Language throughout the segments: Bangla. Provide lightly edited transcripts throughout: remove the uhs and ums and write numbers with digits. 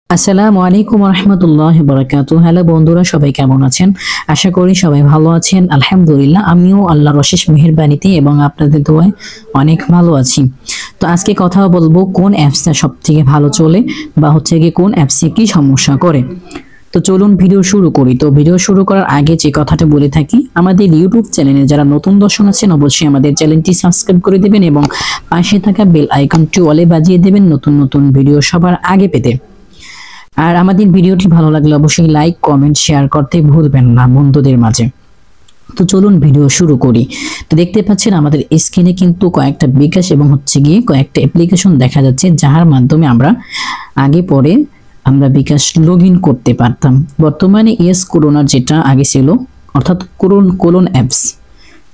আসসালামু আলাইকুম রহমতুল্লাহ বারাকাতু। হ্যালো বন্ধুরা, সবাই কেমন আছেন? আশা করি সবাই ভালো আছেন। আলহামদুলিল্লাহ, আমিও আল্লাহর অশেষ মেহেরবানিতে এবং আপনাদের দোয়ায় অনেক ভালো আছি। তো আজকে কথা বলবো কোন অ্যাপসটা সব থেকে ভালো চলে বা হচ্ছে গিয়ে কোন অ্যাপসে কি সমস্যা করে। তো চলুন ভিডিও শুরু করি। তো ভিডিও শুরু করার আগে যে কথাটা বলে থাকি, আমাদের ইউটিউব চ্যানেলে যারা নতুন দর্শক আছেন অবশ্যই আমাদের চ্যানেলটি সাবস্ক্রাইব করে দিবেন এবং পাশে থাকা বেল আইকনটি অলে বাজিয়ে দেবেন নতুন নতুন ভিডিও সবার আগে পেতে। আর আমাদের ভিডিওটি ভালো লাগলে অবশ্যই লাইক কমেন্ট শেয়ার করতে ভুলবেন না বন্ধুদের মাঝে। তো চলুন ভিডিও শুরু করি। তো দেখতে পাচ্ছেন আমাদের স্ক্রিনে কিন্তু কয়েকটা বিকাশ এবং হচ্ছে গিয়ে কয়েকটা অ্যাপ্লিকেশন দেখা যাচ্ছে, যার মাধ্যমে আগে পরে আমরা বিকাশ লগ ইন করতে পারতাম। বর্তমানে করোনার যেটা আগে ছিল, অর্থাৎ কোলন অ্যাপস,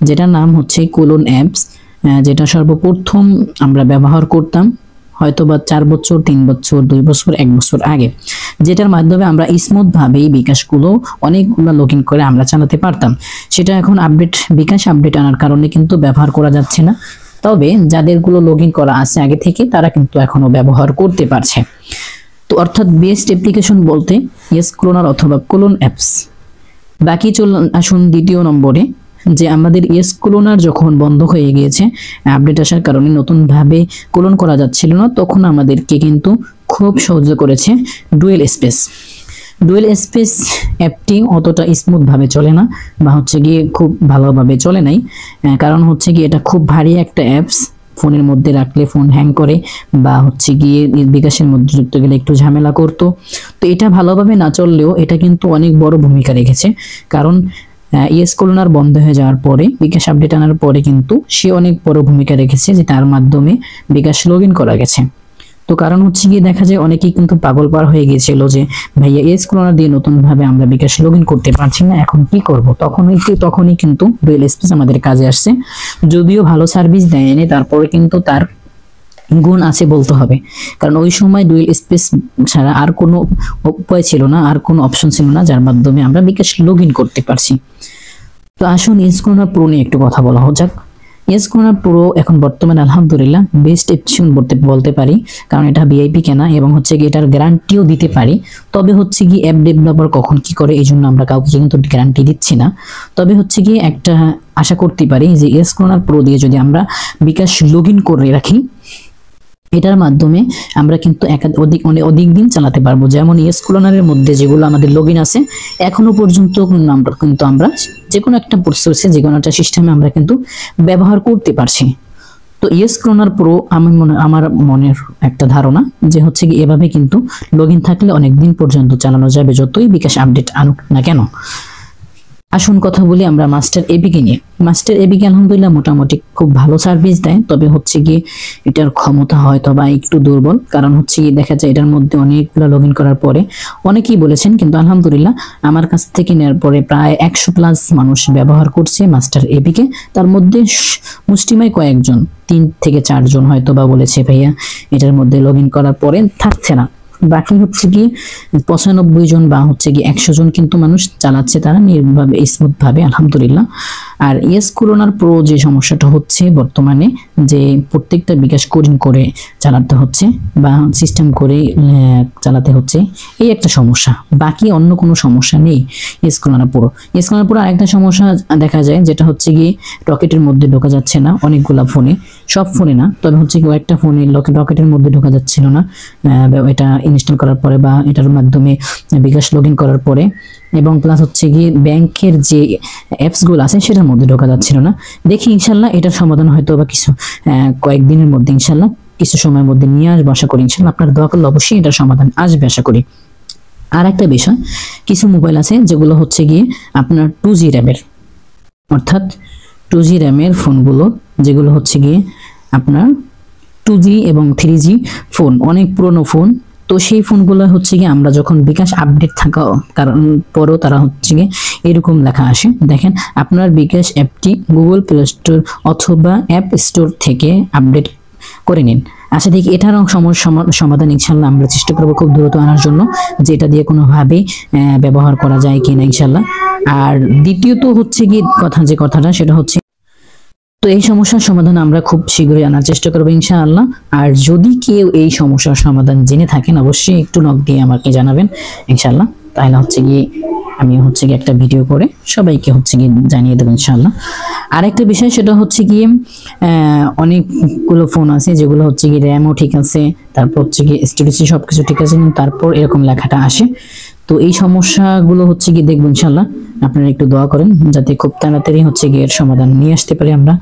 যেটার নাম হচ্ছে কোলন অ্যাপস, যেটা সর্বপ্রথম আমরা ব্যবহার করতাম হয়তোবা 4 বছর 3 বছর 2 বছর 1 বছর আগে, যেটার মাধ্যমে আমরা স্মুথ ভাবে এই বিকাশগুলো অনেকগুলো লগ ইন করে আমরা চালাতে পারতাম। সেটা এখন বিকাশ আপডেট আনার কারণে কিন্তু ব্যবহার করা যাচ্ছে না। তবে যাদেরগুলো লগ ইন করা আছে আগে থেকে তারা কিন্তু এখনো ব্যবহার করতে পারছে। তো অর্থাৎ বেস্ট অ্যাপ্লিকেশন বলতে ক্লোনার অথবা কোলন অ্যাপস। বাকি আসুন দ্বিতীয় নম্বরে, যে আমাদের ক্লোনার যখন বন্ধ হয়ে গিয়েছে আপডেট আসার কারণে নতুনভাবে কোলন করা যাচ্ছিল না, তখন আমাদেরকে কিন্তু খুব সাহায্য করেছে ডুয়েল স্পেস অ্যাপটি অতটা স্মুথ ভাবে চলে না বা হচ্ছে গিয়ে খুব ভালোভাবে চলে নাই। কারণ হচ্ছে গিয়ে এটা খুব ভারী একটা অ্যাপস, ফোনের মধ্যে রাখলে ফোন হ্যাং করে বা হচ্ছে গিয়ে বিকাশের মধ্যে যুক্ত গেলে একটু ঝামেলা করতো। তো এটা ভালোভাবে না চললেও এটা কিন্তু অনেক বড় ভূমিকা রেখেছে। কারণ কোলনার বন্ধ হয়ে যাওয়ার পরে বিকাশ আপডেট আনার পরে কিন্তু সে অনেক বড় ভূমিকা রেখেছে, যে তার মাধ্যমে বিকাশ লগ ইন করা গেছে। তো কারণ হচ্ছে গিয়ে দেখা যায় অনেকেই কিন্তু পাগল পার হয়ে গিয়েছিল যে ভাইয়া কোলনার দিয়ে নতুন ভাবে আমরা বিকাশ লগ ইন করতে পারছি না, এখন কি করব। তখনই কিন্তু ডুয়েল স্পেস আমাদের কাজে আসছে। যদিও ভালো সার্ভিস দেয়নি, তারপরে কিন্তু তার গুণ আছে বলতে হবে। কারণ ওই সময় ডুয়েল স্পেস ছাড়া আর কোনো উপায় ছিল না, আর কোনো অপশন ছিল না যার মাধ্যমে আমরা বিকাশ লগ ইন করতে পারছি। তো আসুন ক্লোনার প্রো নিয়ে একটু কথা বলা যাক। ক্লোনার প্রো এখন বর্তমানে আলহামদুলিল্লাহ বেস্ট অপশন বলতে পারি, কারণ এটা ভিআইপি কেনা এবং হচ্ছে কি এটার গ্যারান্টিও দিতে পারি। তবে হচ্ছে কি অ্যাপ ডেভেলপার কখন কি করে এই জন্য আমরা কাউকে কিন্তু গ্যারান্টি দিচ্ছি না। তবে হচ্ছে কি একটা আশা করতে পারি যে ক্লোনার প্রো দিয়ে যদি আমরা বিকাশ লগ ইন করে রাখি, এটার মাধ্যমে আমরা কিন্তু অধিক দিন চালাতে পারবো। যেমন ক্লোনারের মধ্যে যেগুলো আমাদের লগ ইন আছে এখনো পর্যন্ত কিন্তু আমরা যে কোনো একটা প্রসেসে যে কোনো একটা সিস্টেমে আমরা কিন্তু ব্যবহার করতে পারছি। তো ক্লোনার প্রো আমার মনের একটা ধারণা যে হচ্ছে কি এভাবে কিন্তু লগ ইন থাকলে অনেক দিন পর্যন্ত চালানো যাবে, যতই বিকাশ আপডেট আনুক না কেন। আসুন কথা বলি আমরা মাস্টার এপিকে নিয়ে। মাস্টার এপিকে আলহামদুলিল্লাহ মোটামুটি খুব ভালো সার্ভিস দেয়, তবে হচ্ছে গিয়ে এটার ক্ষমতা হয়তো বা একটু দুর্বল। কারণ হচ্ছে গিয়ে দেখা যায় এটার মধ্যে অনেকগুলো লগ ইন করার পরে অনেকেই বলেছেন, কিন্তু আলহামদুলিল্লাহ আমার কাছ থেকে নেওয়ার পরে প্রায় 100+ মানুষ ব্যবহার করছে মাস্টার এপিকে। তার মধ্যে মুষ্টিমেয় কয়েকজন 3 থেকে 4 জন হয়তো বা বলেছে ভাইয়া এটার মধ্যে লগ ইন করার পরে থাকছে না। বাকি হচ্ছে কি 95 জন বা হচ্ছে কি 100 জন কিন্তু মানুষ চালাচ্ছে তারা নির্ভুলভাবে স্মুথ ভাবে আলহামদুলিল্লাহ। আর ক্লোনার প্রো যে সমস্যাটা হচ্ছে বর্তমানে, যে প্রত্যেকটা বিকাশ কোডিং করে চালাতে হচ্ছে বা সিস্টেম করে চালাতে হচ্ছে, এই একটা সমস্যা। বাকি অন্য কোনো সমস্যা নেই ক্লোনার প্রো। আরেকটা সমস্যা দেখা যায় যেটা হচ্ছে কি রকেটের মধ্যে ঢোকা যাচ্ছে না অনেকগুলা ফোনে, সব ফোনে না, তবে হচ্ছে কি একটা ফোনে রকেটের মধ্যে ঢোকা যাচ্ছিল না এটা ইনস্টল করার পরে বা এটার মাধ্যমে বিকাশ লগ ইন করার পরে। এবং প্লাস হচ্ছে গিয়ে ব্যাংকের যে অ্যাপসগুলো আছে সেটার মধ্যে ঢোকা যাচ্ছিল না। দেখি ইনশাল্লাহ এটার সমাধান হয়তো বা কয়েকদিনের মধ্যে ইনশাল্লাহ কিছু সময়ের মধ্যে নিয়ে আসবো আশা করি। ইনশাল্লাহ আপনার দোয়া করলে অবশ্যই এটার সমাধান আসবে আশা করি। আর একটা বিষয়, কিছু মোবাইল আছে যেগুলো হচ্ছে গিয়ে আপনার 2G র্যামের, অর্থাৎ 2G র্যামের ফোনগুলো যেগুলো হচ্ছে গিয়ে আপনার 2G এবং 3G ফোন, অনেক পুরনো ফোন। তো সেই ফোনগুলো হচ্ছে গিয়ে আমরা যখন বিকাশ আপডেট থাকা কারণ পরেও তারা হচ্ছে গিয়ে এরকম লেখা আসে, দেখেন আপনার বিকাশ অ্যাপটি গুগল প্লে স্টোর অথবা অ্যাপ স্টোর থেকে আপডেট করে নিন। আচ্ছা দেখি এটার সমাধান ইনশাল্লাহ আমরা চেষ্টা করবো খুব দ্রুত আনার জন্য, যেটা দিয়ে কোনোভাবে ব্যবহার করা যায় কিনা ইনশাল্লাহ। আর দ্বিতীয়ত হচ্ছে গিয়ে কথাটা সেটা হচ্ছে তো এই সমস্যার সমাধান আমরা খুব শীঘ্রই আনার চেষ্টা করবো ইনশাআল্লাহ। আর যদি কেউ এই সমস্যার সমাধান জেনে থাকেন অবশ্যই একটু নক দিয়ে আমাকে জানাবেন ইনশাআল্লাহ। তাহলে হচ্ছে গিয়ে আমি হচ্ছে গিয়ে একটা ভিডিও করে সবাইকে হচ্ছে গিয়ে জানিয়ে দেবো ইনশাআল্লাহ। আরেকটা বিষয় সেটা হচ্ছে গিয়ে অনেকগুলো ফোন আছে যেগুলো হচ্ছে গিয়ে র্যামও ঠিক আছে, তারপর হচ্ছে গিয়ে স্টোরেজ সবকিছু ঠিক আছে, কিন্তু তারপর এরকম লেখাটা আসে। তো এই সমস্যাগুলো হচ্ছে গিয়ে দেখবো ইনশাআল্লাহ। আপনারা একটু দোয়া করেন যাতে খুব তাড়াতাড়ি হচ্ছে গিয়ে এর সমাধান নিয়ে আসতে পারি আমরা।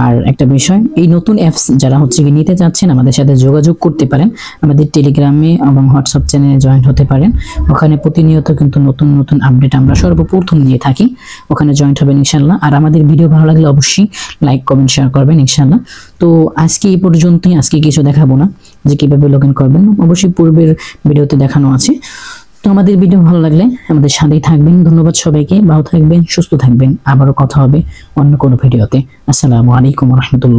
আর একটা বিষয়, এই নতুন অ্যাপস যারা হচ্ছে গিয়ে নিতে চাচ্ছেন আমাদের সাথে যোগাযোগ করতে পারেন, আমাদের টেলিগ্রামে এবং হোয়াটসঅ্যাপ চ্যানেলে জয়েন হতে পারেন। ওখানে প্রতিনিয়ত কিন্তু নতুন নতুন আপডেট আমরা সর্বপ্রথম দিয়ে থাকি, ওখানে জয়েন্ট হবেন ইনশাআল্লাহ। আর আমাদের ভিডিও ভালো লাগলে অবশ্যই লাইক কমেন্ট শেয়ার করবেন ইনশাআল্লাহ। তো আজকে এই পর্যন্তই, আজকে কিছু দেখাবো না যে কিভাবে লগ ইন করবেন, অবশ্যই পূর্বের ভিডিওতে দেখানো আছে। তো আমাদের ভিডিও ভালো লাগলে আমাদের সাথেই থাকবেন। ধন্যবাদ সবাইকে, ভালো থাকবেন, সুস্থ থাকবেন। আবারও কথা হবে অন্য কোনো ভিডিওতে। আসসালামু আলাইকুম ওয়া রাহমাতুল্লাহ।